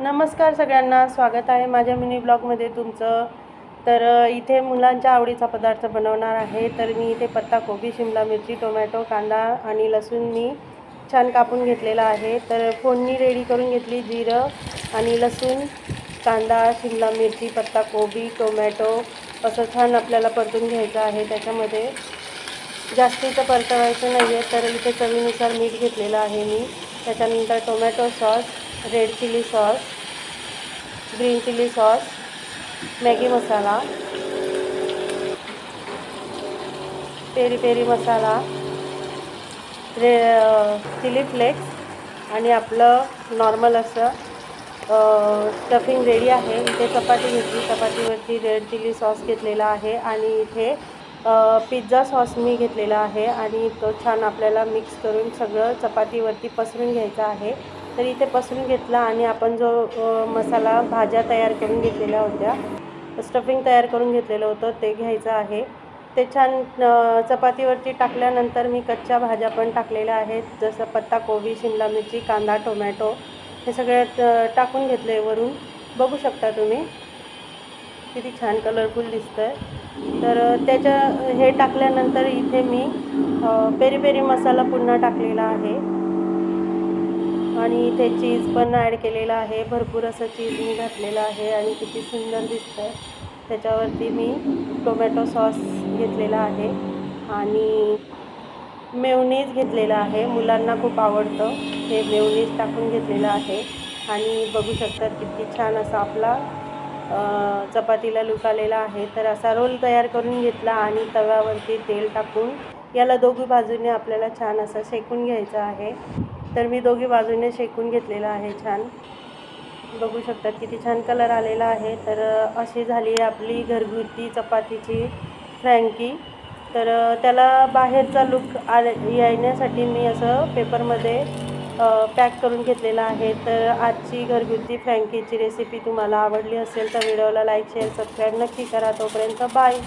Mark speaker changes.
Speaker 1: नमस्कार सगळ्यांना, स्वागत आहे माझ्या मिनी ब्लॉगमध्ये तुमचं। तर इथे मुलांच्या आवडीचा पदार्थ बनवणार आहे। तर मी इथे पत्ताकोबी, शिमला मिरची, टोमॅटो, कांदा आणि लसूण मी छान कापून घेतलेला आहे। तर फोडणी रेडी करून घेतली। जिरं आणि लसूण, कांदा, शिमला मिरची, पत्ताकोबी, टोमॅटो असं छान आपल्याला परतून घ्यायचं आहे। त्याच्यामध्ये जास्तीचं परतवायचं नाही आहे। तर इथे चवीनुसार मीठ घेतलेलं आहे मी। त्याच्यानंतर tomato sauce, red chilli sauce, green chilli sauce, Maggi masala, peri peri masala, chilli flakes आणि आपलं नॉर्मल असं स्टफिंग रेडी आहे। इथे चपाती घेतली, चपातीवरती रेड चिली सॉस घेतलेला आहे आणि इथे पिझ्झा सॉस मी घेतलेला आहे आणि तो छान आपल्याला मिक्स करून सगळं चपातीवरती पसरून घ्यायचा आहे। तर इथे पसरून घेतला आणि आपण जो मसाला भाज्या तयार करून घेतलेल्या होत्या, स्टफिंग तयार करून घेतलेलं होतं ते घ्यायचं आहे। ते छान चपातीवरती टाकल्यानंतर मी कच्च्या भाज्या पण टाकलेल्या आहेत, जसं पत्ताकोबी, शिमला मिरची, कांदा, टोमॅटो हे सगळं टाकून घेतले वरून। बघू शकता तुम्ही किती छान कलरफुल दिसतं आहे। तर हे टाकल्यानंतर इथे मी पेरी पेरी मसाला पुन्हा टाकलेला आहे आणि इथे चीज पण ॲड केलेला आहे। भरपूर असं चीज मी घातलेलं आहे आणि किती सुंदर दिसतं आहे। त्याच्यावरती मी टोमॅटो सॉस घेतलेला आहे आणि मेयोनीज घेतलेला आहे। मुलांना खूप आवडतं हे मेयोनीज, टाकून घेतलेलं आहे आणि बघू शकतात किती छान असा आपला चपातीला लूक आलेला आहे। तर असा रोल तयार करून घेतला आणि तव्यावरती तेल टाकून याला दोघी बाजूने आपल्याला छान असं शेकून घ्यायचं आहे। तर मी दोघी बाजूने शेकून घेतलेलं आहे छान। बघू शकतात किती छान कलर आलेला आहे। तर अशी झाली आहे आपली घरगुती चपातीची फ्रँकी। तर त्याला बाहेरचा लूक येण्यासाठी मी असं पेपरमध्ये पॅक करून घेतलेला आहे। तर आजची घरगुती फ्रँकीची रेसिपी तुम्हाला आवडली असेल तर व्हिडिओला लाईक, शेअर, सबस्क्राईब नक्की करा। तोपर्यंत बाय।